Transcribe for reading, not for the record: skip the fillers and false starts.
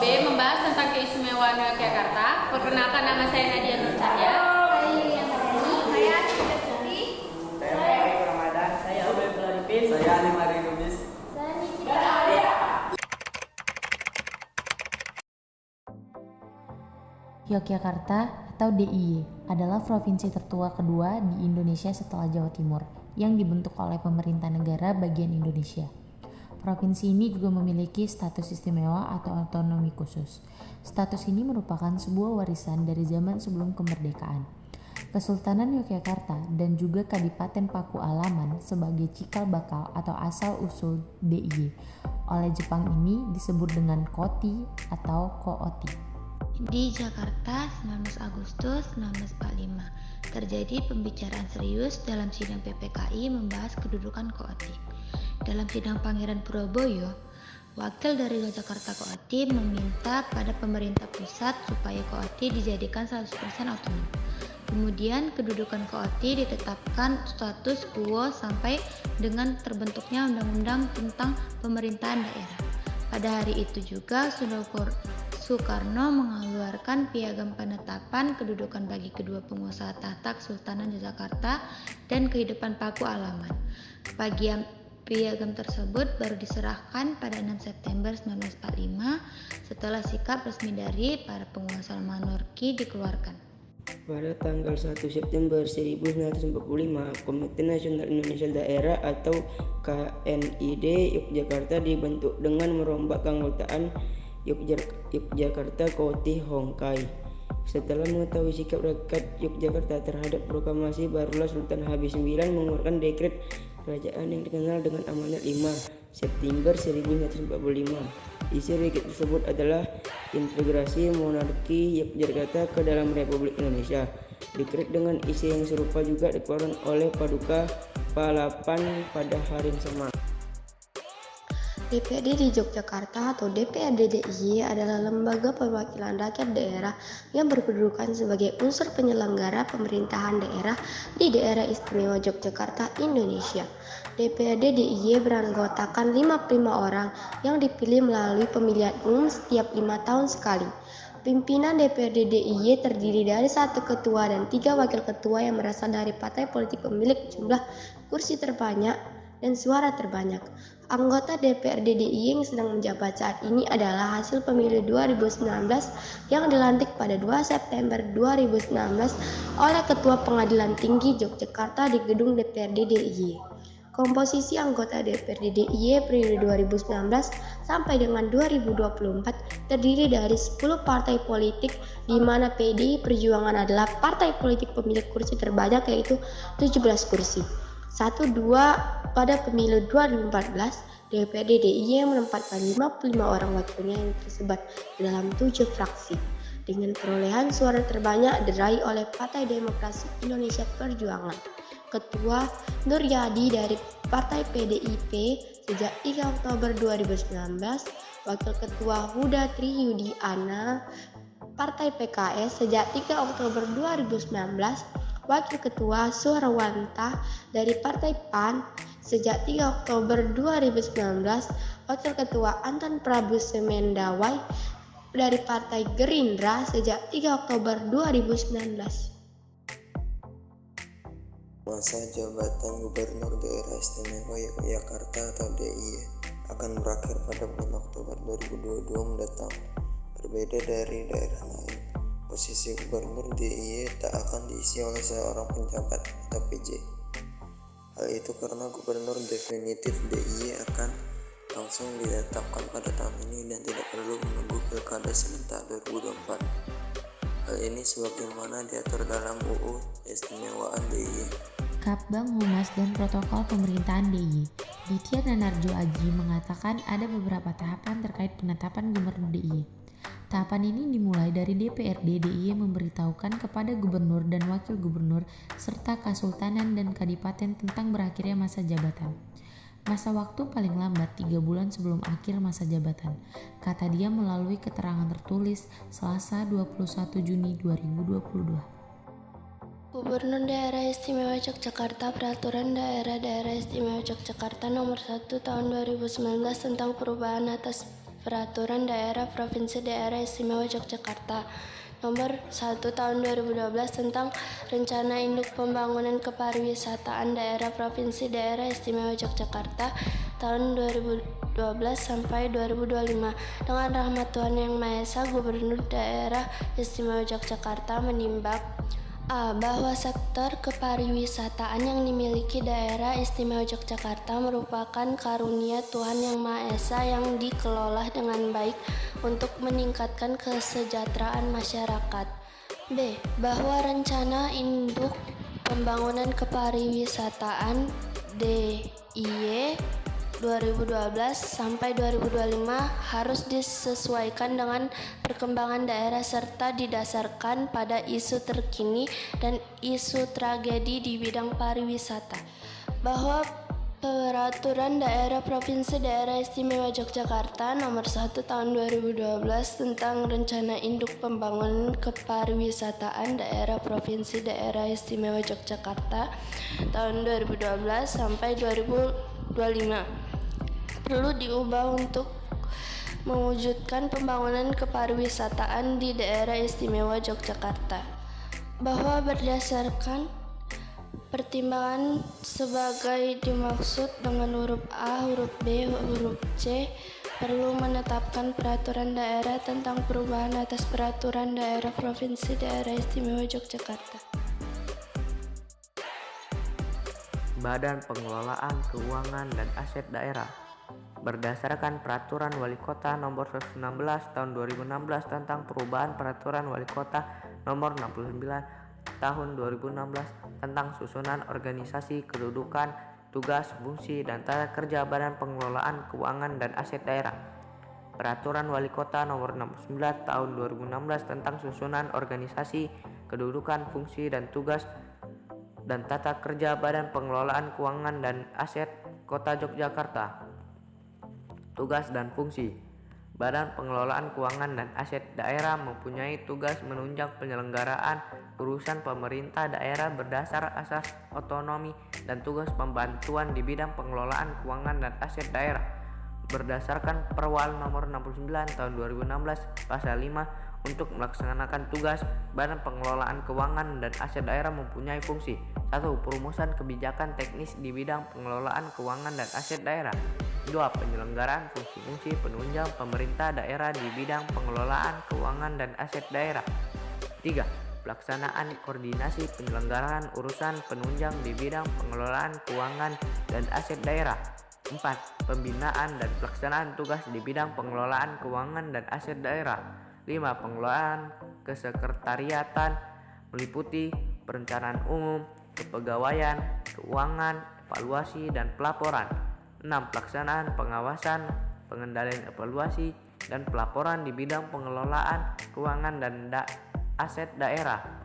B membahas tentang keistimewaan Yogyakarta. Perkenalkan, nama saya Nadia Nur Cahya. Saya Yulian Tani. Saya Cika Putri. Saya Arif Ramadan. Saya Ubay Pelaripin. Saya Ali Mari Lubis. Saya Nikita Alia. Yogyakarta atau DIY adalah provinsi tertua kedua di Indonesia setelah Jawa Timur yang dibentuk oleh pemerintah negara bagian Indonesia. Provinsi ini juga memiliki status istimewa atau otonomi khusus. Status ini merupakan sebuah warisan dari zaman sebelum kemerdekaan. Kesultanan Yogyakarta dan juga Kadipaten Paku Alaman sebagai cikal bakal atau asal-usul DIY oleh Jepang ini disebut dengan Koti atau Kooti. Di Jakarta, 19 Agustus 1945, terjadi pembicaraan serius dalam sidang PPKI membahas kedudukan Kooti. Dalam sidang Pangeran Purwoboyo, wakil dari Yogyakarta Kooti meminta pada pemerintah pusat supaya Kooti dijadikan 100% otonom. Kemudian kedudukan Kooti ditetapkan status quo sampai dengan terbentuknya undang-undang tentang pemerintahan daerah. Pada hari itu juga Soekarno mengeluarkan piagam penetapan kedudukan bagi kedua pengusaha tahta Kesultanan Yogyakarta dan kehidupan Paku Alaman. Piagam tersebut baru diserahkan pada 6 September 1945 setelah sikap resmi dari para penguasa monarki dikeluarkan. Pada tanggal 1 September 1945, Komite Nasional Indonesia Daerah atau KNID Yogyakarta dibentuk dengan merombak keanggotaan Yogyakarta Kooti Hongkai. Setelah mengetahui sikap rakyat Yogyakarta terhadap proklamasi, barulah Sultan Habib IX mengeluarkan dekret kerajaan yang dikenal dengan Amanat 5 September 1945. Isi dekret tersebut adalah integrasi monarki Yogyakarta ke dalam Republik Indonesia. Dekret dengan isi yang serupa juga dikeluarkan oleh Paduka Palapan pada hari yang sama. DPRD di Yogyakarta atau DPRD DIY adalah lembaga perwakilan rakyat daerah yang berkedudukan sebagai unsur penyelenggara pemerintahan daerah di Daerah Istimewa Yogyakarta, Indonesia. DPRD DIY beranggotakan 55 orang yang dipilih melalui pemilihan umum setiap 5 tahun sekali. Pimpinan DPRD DIY terdiri dari 1 ketua dan 3 wakil ketua yang berasal dari partai politik pemilik jumlah kursi terbanyak dan suara terbanyak. Anggota DPRD DIY yang sedang menjabat saat ini adalah hasil pemilu 2019 yang dilantik pada 2 September 2019 oleh Ketua Pengadilan Tinggi Yogyakarta di gedung DPRD DIY. Komposisi anggota DPRD DIY periode 2019 sampai dengan 2024 terdiri dari 10 partai politik, di mana PDI Perjuangan adalah partai politik pemilik kursi terbanyak yaitu 17 kursi. 1-2 pada pemilu 2014, DPRD DIY menempatkan 55 orang wakilnya yang tersebar di dalam 7 fraksi. Dengan perolehan suara terbanyak diraih oleh Partai Demokrasi Indonesia Perjuangan. Ketua Nur Yadi dari Partai PDIP sejak 3 Oktober 2019, Wakil Ketua Huda Triyudiana Partai PKS sejak 3 Oktober 2019, Wakil Ketua Suharwanta dari Partai PAN sejak 3 Oktober 2019, Wakil Ketua Anton Prabu Semendawai dari Partai Gerindra sejak 3 Oktober 2019. Masa jabatan Gubernur Daerah Istimewa Yogyakarta atau DIY akan berakhir pada bulan Oktober 2022 mendatang. Berbeda dari daerah lain, posisi Gubernur DIY tak akan diisi oleh seorang penjabat atau PJ. Hal itu karena Gubernur definitif DIY akan langsung ditetapkan pada tahun ini dan tidak perlu menunggu Pilkada serentak 2024. Hal ini sebagaimana diatur dalam UU Keistimewaan DIY. Kapbang Humas dan Protokol Pemerintahan DIY, Ditya Nanarjo Aji mengatakan ada beberapa tahapan terkait penetapan Gubernur DIY. Tahapan ini dimulai dari DPRD DIY memberitahukan kepada gubernur dan wakil gubernur serta Kasultanan dan Kadipaten tentang berakhirnya masa jabatan. Masa waktu paling lambat 3 bulan sebelum akhir masa jabatan, kata dia melalui keterangan tertulis Selasa 21 Juni 2022. Gubernur Daerah Istimewa Yogyakarta Peraturan Daerah Istimewa Yogyakarta Nomor 1 Tahun 2019 tentang perubahan atas Peraturan Daerah Provinsi Daerah Istimewa Yogyakarta Nomor 1 Tahun 2012 tentang Rencana Induk Pembangunan Kepariwisataan Daerah Provinsi Daerah Istimewa Yogyakarta tahun 2012 sampai 2025. Dengan rahmat Tuhan Yang Maha Esa, Gubernur Daerah Istimewa Yogyakarta menimbang A. Bahwa sektor kepariwisataan yang dimiliki Daerah Istimewa Yogyakarta merupakan karunia Tuhan Yang Maha Esa yang dikelola dengan baik untuk meningkatkan kesejahteraan masyarakat. B. Bahwa rencana induk pembangunan kepariwisataan DIY 2012 sampai 2025 harus disesuaikan dengan perkembangan daerah serta didasarkan pada isu terkini dan isu tragedi di bidang pariwisata. Bahwa Peraturan Daerah Provinsi Daerah Istimewa Yogyakarta Nomor 1 Tahun 2012 tentang Rencana Induk Pembangunan Kepariwisataan Daerah Provinsi Daerah Istimewa Yogyakarta tahun 2012 sampai 2025 perlu diubah untuk mewujudkan pembangunan kepariwisataan di Daerah Istimewa Yogyakarta. Bahwa berdasarkan pertimbangan sebagai dimaksud dengan huruf A, huruf B, huruf C, perlu menetapkan peraturan daerah tentang perubahan atas peraturan daerah Provinsi Daerah Istimewa Yogyakarta. Badan Pengelolaan Keuangan dan Aset Daerah berdasarkan Peraturan Wali Kota Nomor 116 Tahun 2016 tentang perubahan Peraturan Wali Kota Nomor 69 Tahun 2016 tentang susunan organisasi, kedudukan, tugas, fungsi, dan tata kerja Badan Pengelolaan Keuangan dan Aset Daerah. Peraturan Wali Kota Nomor 69 Tahun 2016 tentang susunan organisasi, kedudukan, fungsi, dan tugas dan tata kerja Badan Pengelolaan Keuangan dan Aset Kota Yogyakarta. Tugas dan fungsi. Badan Pengelolaan Keuangan dan Aset Daerah mempunyai tugas menunjang penyelenggaraan urusan pemerintah daerah berdasar asas otonomi dan tugas pembantuan di bidang pengelolaan keuangan dan aset daerah berdasarkan Perwal Nomor 69 Tahun 2016 Pasal 5. Untuk melaksanakan tugas, Badan Pengelolaan Keuangan dan Aset Daerah mempunyai fungsi 1. Perumusan kebijakan teknis di bidang pengelolaan keuangan dan aset daerah. 2. Penyelenggaraan fungsi-fungsi penunjang pemerintah daerah di bidang pengelolaan keuangan dan aset daerah. 3. Pelaksanaan koordinasi penyelenggaraan urusan penunjang di bidang pengelolaan keuangan dan aset daerah. 4. Pembinaan dan pelaksanaan tugas di bidang pengelolaan keuangan dan aset daerah. 5. Pengelolaan kesekretariatan meliputi perencanaan umum, kepegawaian, keuangan, evaluasi, dan pelaporan. 6. Pelaksanaan pengawasan, pengendalian evaluasi, dan pelaporan di bidang pengelolaan keuangan dan aset daerah.